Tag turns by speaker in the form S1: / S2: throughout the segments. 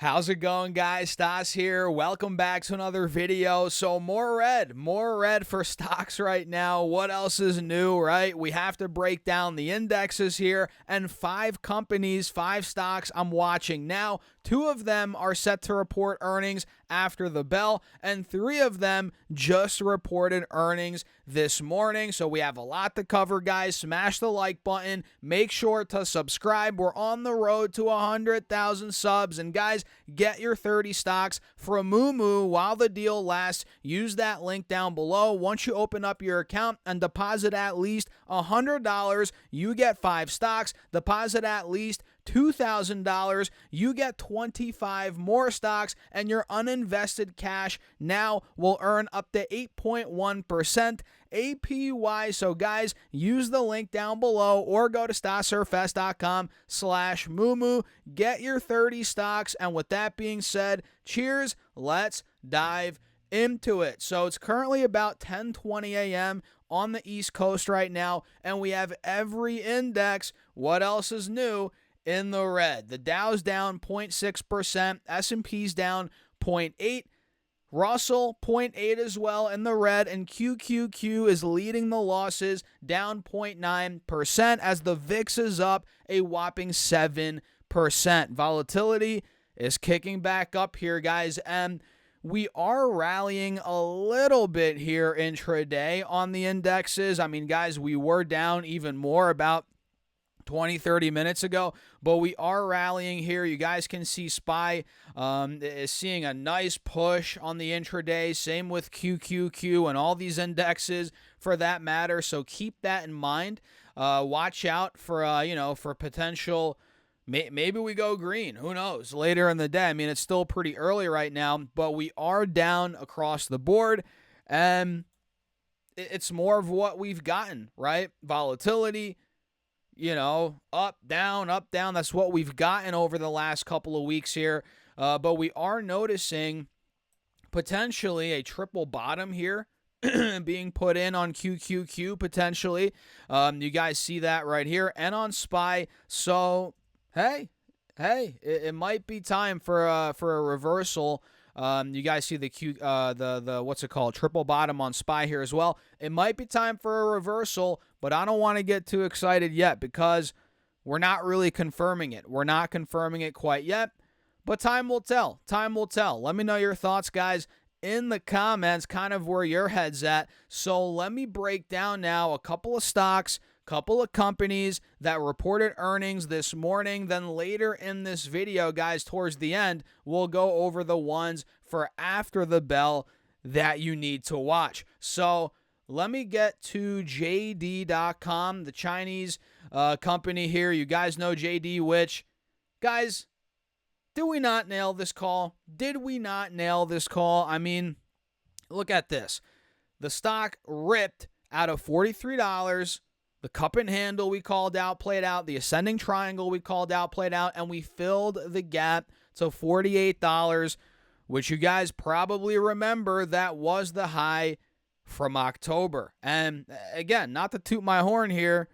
S1: How's it going, guys? Stas here. Welcome back to another video. So more red for stocks right now. What else is new, right? We have to break down the indexes here, and 5 companies, 5 stocks I'm watching now. 2 of them are set to report earnings after the bell, and 3 of them just reported earnings this morning. So we have a lot to cover, guys. Smash the like button. Make sure to subscribe. We're on the road to 100,000 subs, and guys, get your 30 stocks from Moomoo while the deal lasts. Use that link down below. Once you open up your account and deposit at least $100, you get 5 stocks. Deposit at least $2,000, you get 25 more stocks, and your uninvested cash now will earn up to 8.1% APY. So guys, use the link down below or go to stasurfest.com/Moomoo. Get your 30 stocks. And with that being said, cheers. Let's dive into it. So it's currently about 10:20 a.m. on the East Coast right now, and we have every index. What else is new? In the red. The Dow's down 0.6%, S&P's down 0.8%, Russell 0.8 as well in the red, and QQQ is leading the losses, down 0.9%, as the VIX is up a whopping 7%. Volatility is kicking back up here, guys, and we are rallying a little bit here intraday on the indexes. I mean, guys, we were down even more about 20-30 minutes ago, but we are rallying here. You guys can see SPY is seeing a nice push on the intraday. Same with QQQ and all these indexes for that matter. So keep that in mind. Watch out for for potential. Maybe we go green. Who knows? Later in the day. I mean, it's still pretty early right now, but we are down across the board, and it's more of what we've gotten, right? Volatility. Up, down, up, down. That's what we've gotten over the last couple of weeks here. But we are noticing potentially a triple bottom here being put in on QQQ potentially. You guys see that right here, and on SPY. So, hey, it might be time for a reversal. You guys see the what's it called, triple bottom on SPY here as well. It might be time for a reversal, but I don't want to get too excited yet because we're not really confirming it. We're not confirming it quite yet, but time will tell. Time will tell. Let me know your thoughts, guys, in the comments, kind of where your head's at. So let me break down now a couple of stocks, couple of companies that reported earnings this morning. Then later in this video, guys, towards the end, we'll go over the ones for after the bell that you need to watch. So let me get to JD.com, the Chinese company here. You guys know JD, which, guys, did we not nail this call? Did we not nail this call? I mean, look at this. The stock ripped out of $43. The cup and handle we called out, played out. The ascending triangle we called out, played out. And we filled the gap to $48, which you guys probably remember that was the high from October. And again, not to toot my horn here,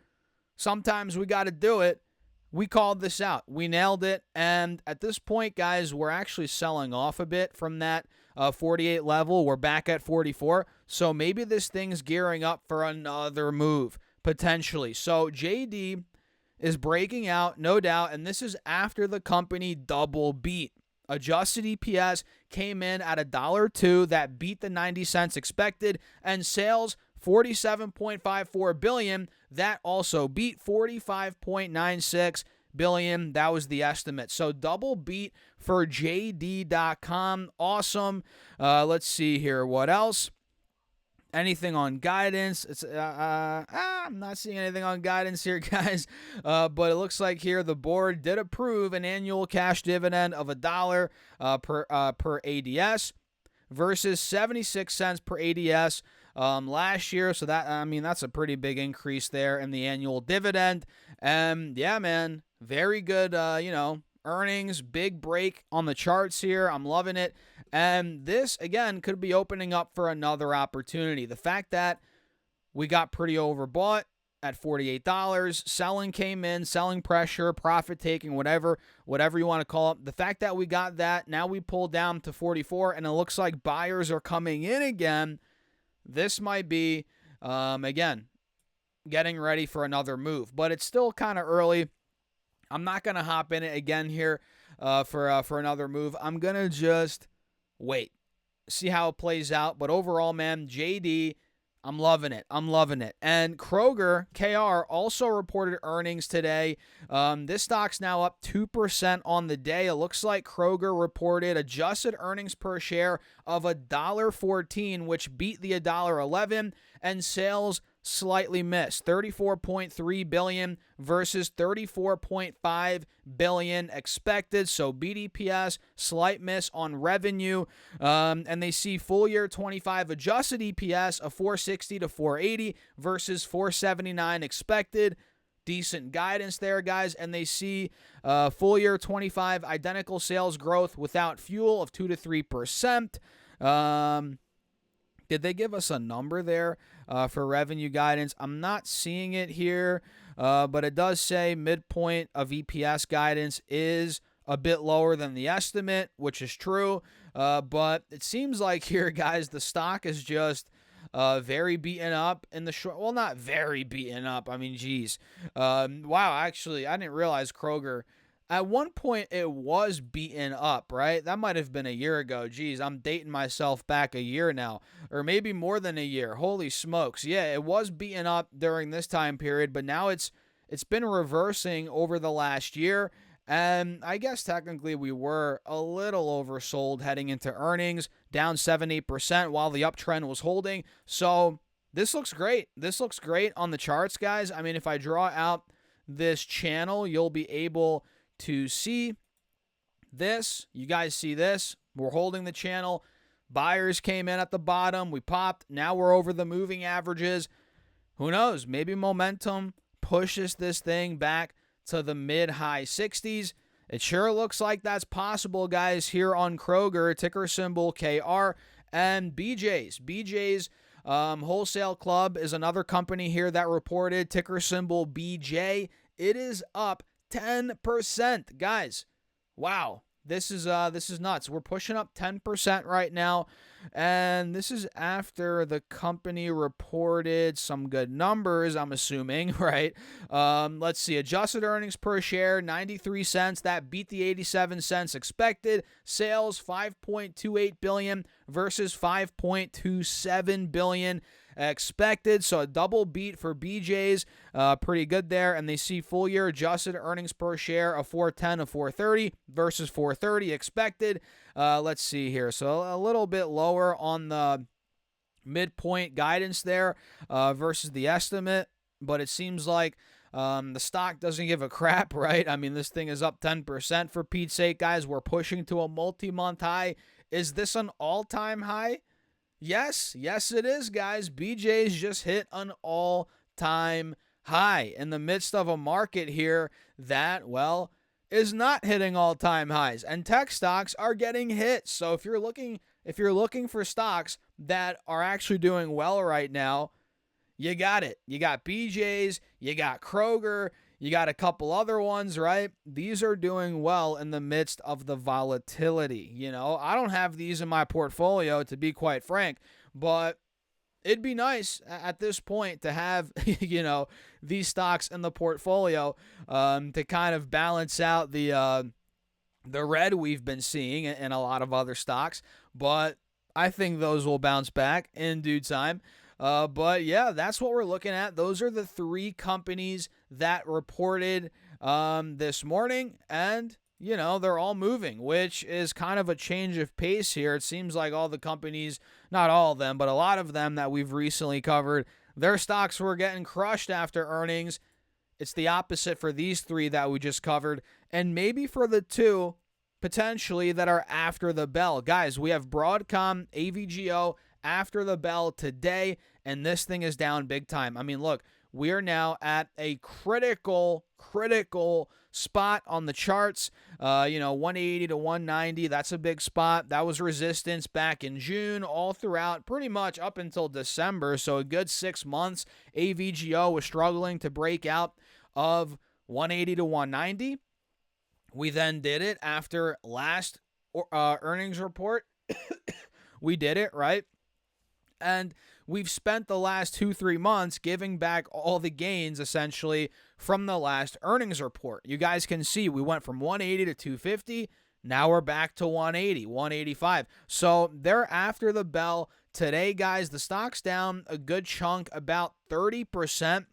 S1: sometimes we got to do it. We called this out. We nailed it. And at this point, guys, we're actually selling off a bit from that 48 level. We're back at 44. So maybe this thing's gearing up for another move. Potentially. So JD is breaking out, no doubt, and this is after the company double beat. Adjusted EPS came in at $1.02. That beat the 90 cents expected, and sales $47.54 billion. That also beat $45.96 billion. That was the estimate. So double beat for JD.com. Awesome. Let's see here. What else? Anything on guidance? I'm not seeing anything on guidance here, guys. But it looks like here the board did approve an annual cash dividend of $1 per ADS versus 76 cents per ADS last year. So that's a pretty big increase there in the annual dividend. And yeah, man, very good. Earnings, big break on the charts here. I'm loving it. And this, again, could be opening up for another opportunity. The fact that we got pretty overbought at $48. Selling came in, selling pressure, profit taking, whatever you want to call it. The fact that we got that, now we pull down to 44, and it looks like buyers are coming in again. This might be, again, getting ready for another move, but it's still kind of early. I'm not going to hop in it again here for another move. I'm going to just wait, see how it plays out. But overall, man, JD, I'm loving it. And Kroger, KR, also reported earnings today. This stock's now up 2% on the day. It looks like Kroger reported adjusted earnings per share of $1.14, which beat the $1.11, and sales slightly missed, $34.3 billion versus $34.5 billion expected. So BDPS, slight miss on revenue, and they see full year 25 adjusted EPS of $4.60 to $4.80 versus $4.79 expected. Decent guidance there, guys, and they see full year 25 identical sales growth without fuel of 2 to 3%. Did they give us a number there for revenue guidance? I'm not seeing it here, but it does say midpoint of EPS guidance is a bit lower than the estimate, which is true. But it seems like here, guys, the stock is just very beaten up in the short. Well, not very beaten up. I mean, geez. Wow, actually, I didn't realize Kroger. At one point, it was beaten up, right? That might have been a year ago. Geez, I'm dating myself back a year now, or maybe more than a year. Holy smokes. Yeah, it was beaten up during this time period, but now it's been reversing over the last year. And I guess technically we were a little oversold heading into earnings, down 7-8% while the uptrend was holding. So this looks great. This looks great on the charts, guys. I mean, if I draw out this channel, you'll be able to see this. You guys see this? We're holding the channel. Buyers came in at the bottom. We popped. Now we're over the moving averages. Who knows? Maybe momentum pushes this thing back to the mid-high 60s. It sure looks like that's possible, guys, here on Kroger, ticker symbol KR, and BJ's. BJ's Wholesale Club is another company here that reported, ticker symbol BJ. It is up 10%, guys. Wow, this is nuts. We're pushing up 10% right now, and this is after the company reported some good numbers, I'm assuming, right? Let's see, adjusted earnings per share 93 cents. That beat the 87 cents expected. Sales $5.28 billion versus $5.27 billion expected. So a double beat for BJ's, pretty good there. And they see full year adjusted earnings per share of $4.10 to $4.30 versus $4.30 expected. Let's see here. So a little bit lower on the midpoint guidance there versus the estimate, but it seems like the stock doesn't give a crap, right? I mean, this thing is up 10% for Pete's sake, guys. We're pushing to a multi-month high. Is this an all-time high? Yes, it is, guys. BJ's just hit an all-time high in the midst of a market here that, well, is not hitting all-time highs, and tech stocks are getting hit. So if you're looking for stocks that are actually doing well right now, you got it. You got BJ's, you got Kroger, you got a couple other ones, right? These are doing well in the midst of the volatility. You know, I don't have these in my portfolio, to be quite frank, but it'd be nice at this point to have, these stocks in the portfolio to kind of balance out the red we've been seeing in a lot of other stocks. But I think those will bounce back in due time. But yeah, that's what we're looking at. Those are the three companies that reported this morning, and they're all moving, which is kind of a change of pace here. It seems like all the companies, not all of them, but a lot of them that we've recently covered, their stocks were getting crushed after earnings. It's the opposite for these three that we just covered, and maybe for the two potentially that are after the bell. Guys, we have Broadcom, AVGO after the bell today, and this thing is down big time. I mean, look, we are now at a critical spot on the charts. 180 to 190, that's a big spot. That was resistance back in June, all throughout, pretty much up until December. So a good 6 months, AVGO was struggling to break out of 180 to 190. We then did it after last earnings report. We did it, right? And we've spent the last 2-3 months giving back all the gains essentially from the last earnings report. You guys can see we went from 180 to 250. Now we're back to 180, 185. So they're after the bell today, guys. The stock's down a good chunk, about 30%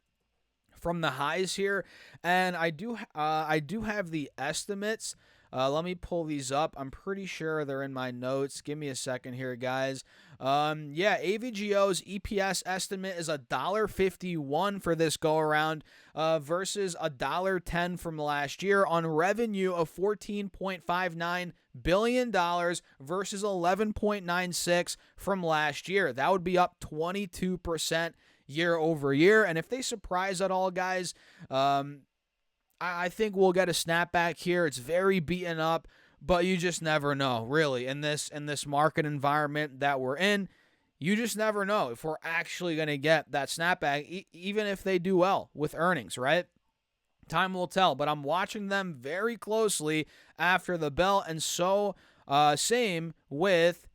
S1: from the highs here. And I do have the estimates. Let me pull these up. I'm pretty sure they're in my notes. Give me a second here, guys. AVGO's EPS estimate is $1.51 for this go-around versus $1.10 from last year on revenue of $14.59 billion versus $11.96 from last year. That would be up 22% year over year. And if they surprise at all, guys, I think we'll get a snapback here. It's very beaten up, but you just never know, really. In this market environment that we're in, you just never know if we're actually going to get that snapback, even if they do well with earnings, right? Time will tell, but I'm watching them very closely after the bell, and so same with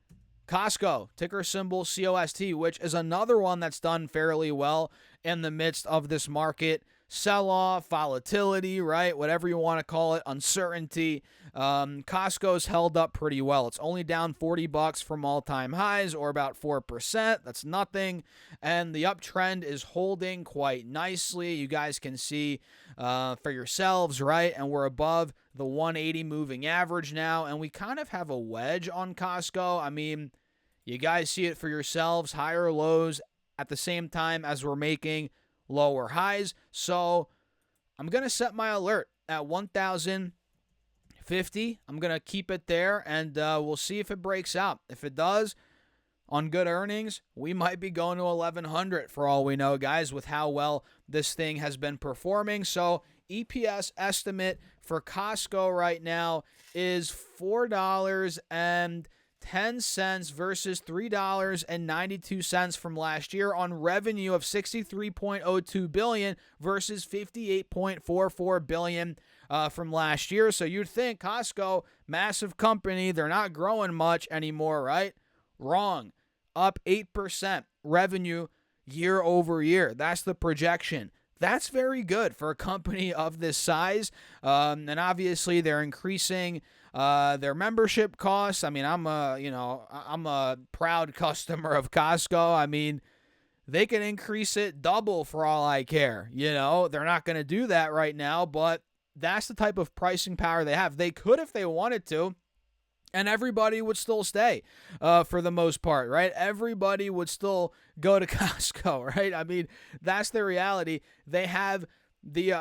S1: Costco, ticker symbol COST, which is another one that's done fairly well in the midst of this market sell-off, volatility, right? Whatever you want to call it, uncertainty. Costco's held up pretty well. It's only down $40 from all-time highs, or about 4%. That's nothing. And the uptrend is holding quite nicely. You guys can see for yourselves, right? And we're above the 180 moving average now, and we kind of have a wedge on Costco. I mean, you guys see it for yourselves, higher lows at the same time as we're making lower highs. So I'm going to set my alert at 1,050. I'm going to keep it there, and we'll see if it breaks out. If it does, on good earnings, we might be going to 1,100 for all we know, guys, with how well this thing has been performing. So EPS estimate for Costco right now is $4.10 versus $3.92 from last year on revenue of $63.02 billion versus $58.44 billion from last year. So you'd think Costco, massive company, they're not growing much anymore, right? Wrong. Up 8% revenue year over year. That's the projection. That's very good for a company of this size. And obviously they're increasing their membership costs. I mean, I'm a proud customer of Costco. I mean, they can increase it double for all I care. They're not going to do that right now, but that's the type of pricing power they have. They could if they wanted to, and everybody would still stay for the most part, right? Everybody would still go to Costco, right? I mean, that's the reality. They have the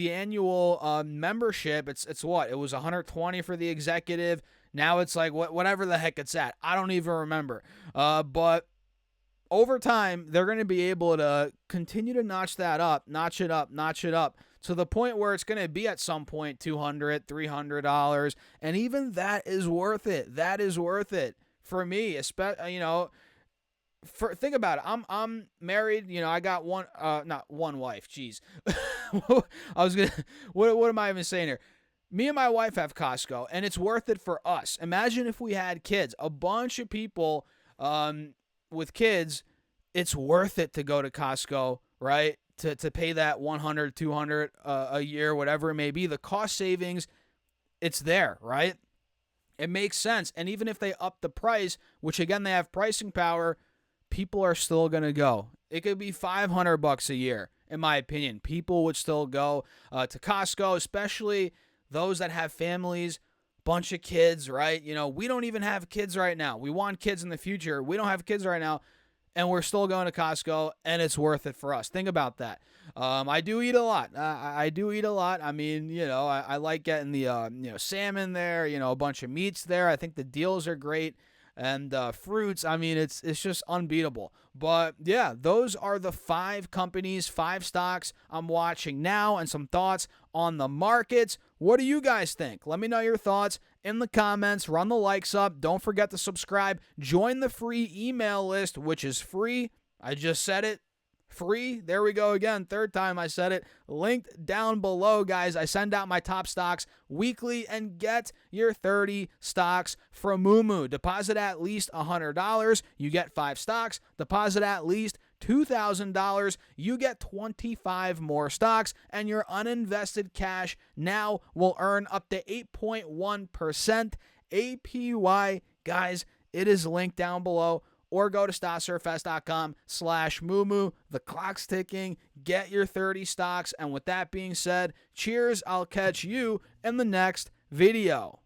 S1: annual membership. It's what? It was $120 for the executive. Now it's like whatever the heck it's at. I don't even remember. But over time, they're going to be able to continue to notch it up, to the point where it's going to be at some point $200, $300, and even that is worth it. That is worth it for me, especially, think about it. I'm married, I got not one wife, jeez. What am I even saying here? Me and my wife have Costco, and it's worth it for us. Imagine if we had kids, a bunch of people with kids. It's worth it to go to Costco, right? To pay that $100, $200 a year, whatever it may be. The cost savings, it's there, right? It makes sense. And even if they up the price, which again, they have pricing power, people are still going to go. It could be $500 a year, in my opinion. People would still go to Costco, especially those that have families, bunch of kids, right? We don't even have kids right now. We want kids in the future. We don't have kids right now, and we're still going to Costco, and it's worth it for us. Think about that. I do eat a lot. I do eat a lot. I mean, I like getting the salmon there, a bunch of meats there. I think the deals are great. and fruits. I mean, it's just unbeatable. But yeah, those are the 5 companies, 5 stocks I'm watching now, and some thoughts on the markets. What do you guys think? Let me know your thoughts in the comments. Run the likes up. Don't forget to subscribe. Join the free email list, which is free. I just said it. Free. There we go again. Third time I said it. Linked down below, guys. I send out my top stocks weekly, and get your 30 stocks from Moomoo. Deposit at least $100. You get 5 stocks. Deposit at least $2,000. You get 25 more stocks, and your uninvested cash now will earn up to 8.1% APY. Guys, it is linked down below. Or go to StockSurfS.com/Moomoo. The clock's ticking. Get your 30 stocks. And with that being said, cheers. I'll catch you in the next video.